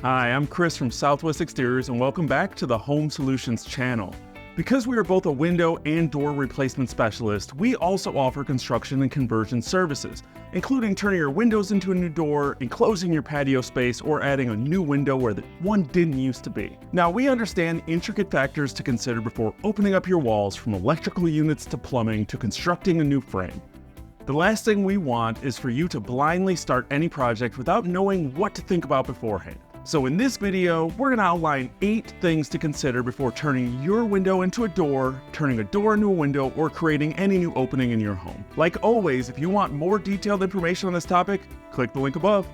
Hi, I'm Chris from Southwest Exteriors and welcome back to the Home Solutions channel. Because we are both a window and door replacement specialist, we also offer construction and conversion services, including turning your windows into a new door, enclosing your patio space, or adding a new window where the one didn't used to be. Now, we understand intricate factors to consider before opening up your walls, from electrical units to plumbing to constructing a new frame. The last thing we want is for you to blindly start any project without knowing what to think about beforehand. So in this video, we're going to outline 8 things to consider before turning your window into a door, turning a door into a window, or creating any new opening in your home. Like always, if you want more detailed information on this topic, click the link above.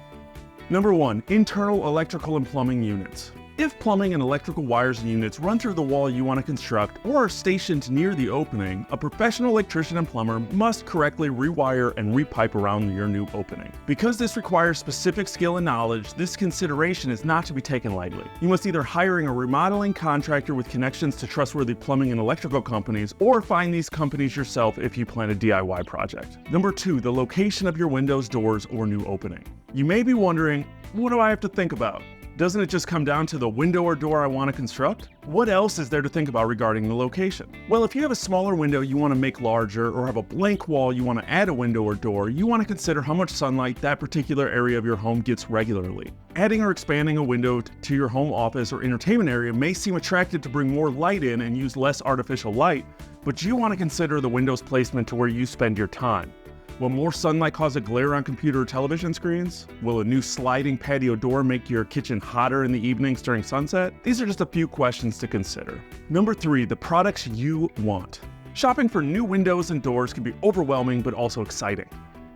Number 1, internal electrical and plumbing units. If plumbing and electrical wires and units run through the wall you want to construct or are stationed near the opening, a professional electrician and plumber must correctly rewire and repipe around your new opening. Because this requires specific skill and knowledge, this consideration is not to be taken lightly. You must either hire a remodeling contractor with connections to trustworthy plumbing and electrical companies, or find these companies yourself if you plan a DIY project. Number 2, the location of your windows, doors, or new opening. You may be wondering, what do I have to think about? Doesn't it just come down to the window or door I want to construct? What else is there to think about regarding the location? Well, if you have a smaller window you want to make larger, or have a blank wall you want to add a window or door, you want to consider how much sunlight that particular area of your home gets regularly. Adding or expanding a window to your home office or entertainment area may seem attractive to bring more light in and use less artificial light, but you want to consider the window's placement to where you spend your time. Will more sunlight cause a glare on computer or television screens? Will a new sliding patio door make your kitchen hotter in the evenings during sunset? These are just a few questions to consider. Number 3, the products you want. Shopping for new windows and doors can be overwhelming but also exciting.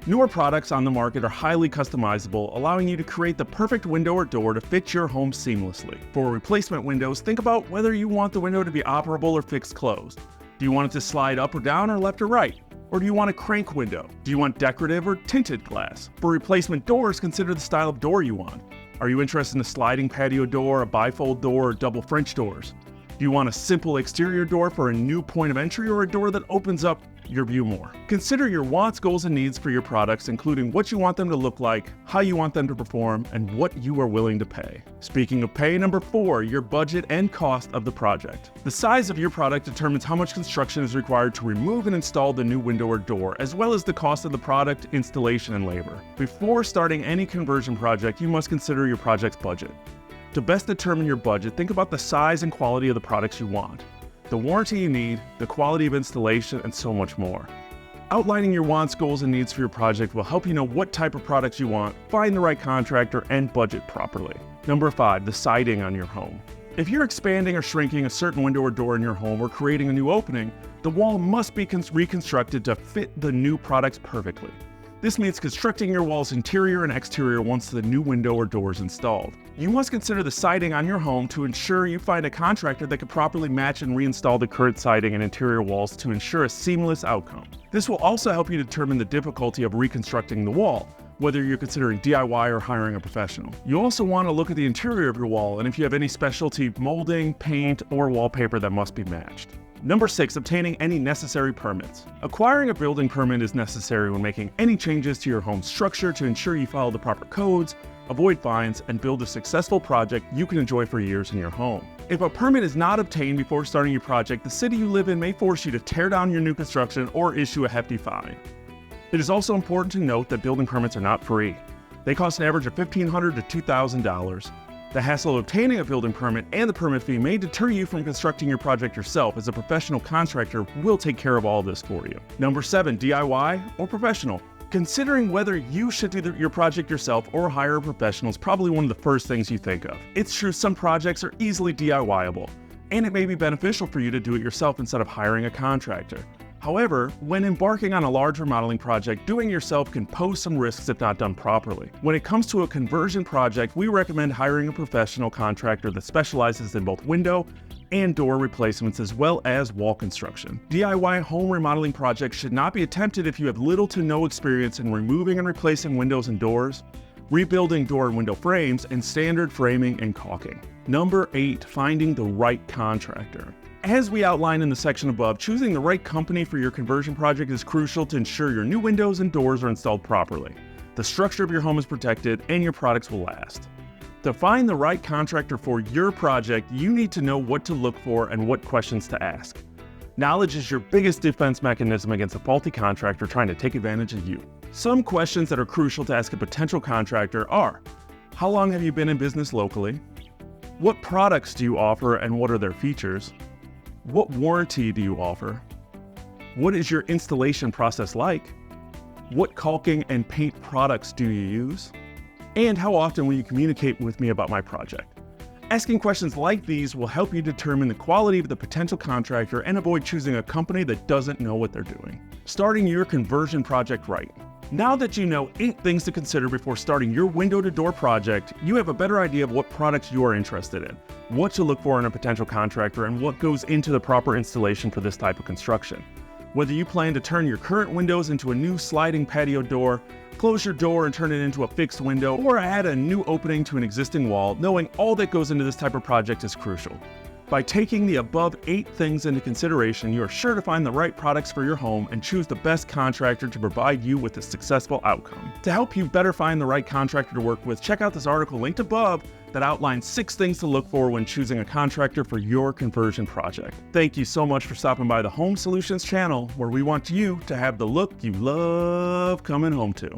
Newer products on the market are highly customizable, allowing you to create the perfect window or door to fit your home seamlessly. For replacement windows, think about whether you want the window to be operable or fixed closed. Do you want it to slide up or down or left or right? Or do you want a crank window? Do you want decorative or tinted glass? For replacement doors, consider the style of door you want. Are you interested in a sliding patio door, a bifold door, or double French doors? Do you want a simple exterior door for a new point of entry, or a door that opens up your view more? Consider your wants, goals, and needs for your products, including what you want them to look like, how you want them to perform, and what you are willing to pay. Speaking of pay, number 4, your budget and cost of the project. The size of your product determines how much construction is required to remove and install the new window or door, as well as the cost of the product, installation, and labor. Before starting any conversion project, you must consider your project's budget. To best determine your budget, think about the size and quality of the products you want, the warranty you need, the quality of installation, and so much more. Outlining your wants, goals, and needs for your project will help you know what type of products you want, find the right contractor, and budget properly. Number 5, the siding on your home. If you're expanding or shrinking a certain window or door in your home, or creating a new opening, the wall must be reconstructed to fit the new products perfectly. This means constructing your wall's interior and exterior once the new window or door is installed. You must consider the siding on your home to ensure you find a contractor that can properly match and reinstall the current siding and interior walls to ensure a seamless outcome. This will also help you determine the difficulty of reconstructing the wall, whether you're considering DIY or hiring a professional. You also want to look at the interior of your wall and if you have any specialty molding, paint, or wallpaper that must be matched. Number 6, obtaining any necessary permits. Acquiring a building permit is necessary when making any changes to your home structure to ensure you follow the proper codes, avoid fines, and build a successful project you can enjoy for years in your home. If a permit is not obtained before starting your project, the city you live in may force you to tear down your new construction or issue a hefty fine. It is also important to note that building permits are not free. They cost an average of $1,500 to $2,000. The hassle of obtaining a building permit and the permit fee may deter you from constructing your project yourself, as a professional contractor will take care of all this for you. Number 7, DIY or professional. Considering whether you should do your project yourself or hire a professional is probably one of the first things you think of. It's true some projects are easily DIY-able, and it may be beneficial for you to do it yourself instead of hiring a contractor. However, when embarking on a large remodeling project, doing it yourself can pose some risks if not done properly. When it comes to a conversion project, we recommend hiring a professional contractor that specializes in both window and door replacements as well as wall construction. DIY home remodeling projects should not be attempted if you have little to no experience in removing and replacing windows and doors, rebuilding door and window frames, and standard framing and caulking. Number 8, finding the right contractor. As we outlined in the section above, choosing the right company for your conversion project is crucial to ensure your new windows and doors are installed properly, the structure of your home is protected, and your products will last. To find the right contractor for your project, you need to know what to look for and what questions to ask. Knowledge is your biggest defense mechanism against a faulty contractor trying to take advantage of you. Some questions that are crucial to ask a potential contractor are: how long have you been in business locally? What products do you offer and what are their features? What warranty do you offer? What is your installation process like? What caulking and paint products do you use? And how often will you communicate with me about my project? Asking questions like these will help you determine the quality of the potential contractor and avoid choosing a company that doesn't know what they're doing. Starting your conversion project right. Now that you know 8 things to consider before starting your window to door project, you have a better idea of what products you are interested in, what to look for in a potential contractor, and what goes into the proper installation for this type of construction. Whether you plan to turn your current windows into a new sliding patio door, close your door and turn it into a fixed window, or add a new opening to an existing wall, knowing all that goes into this type of project is crucial. By taking the above 8 things into consideration, you are sure to find the right products for your home and choose the best contractor to provide you with a successful outcome. To help you better find the right contractor to work with, check out this article linked above that outlines 6 things to look for when choosing a contractor for your conversion project. Thank you so much for stopping by the Home Solutions channel, where we want you to have the look you love coming home to.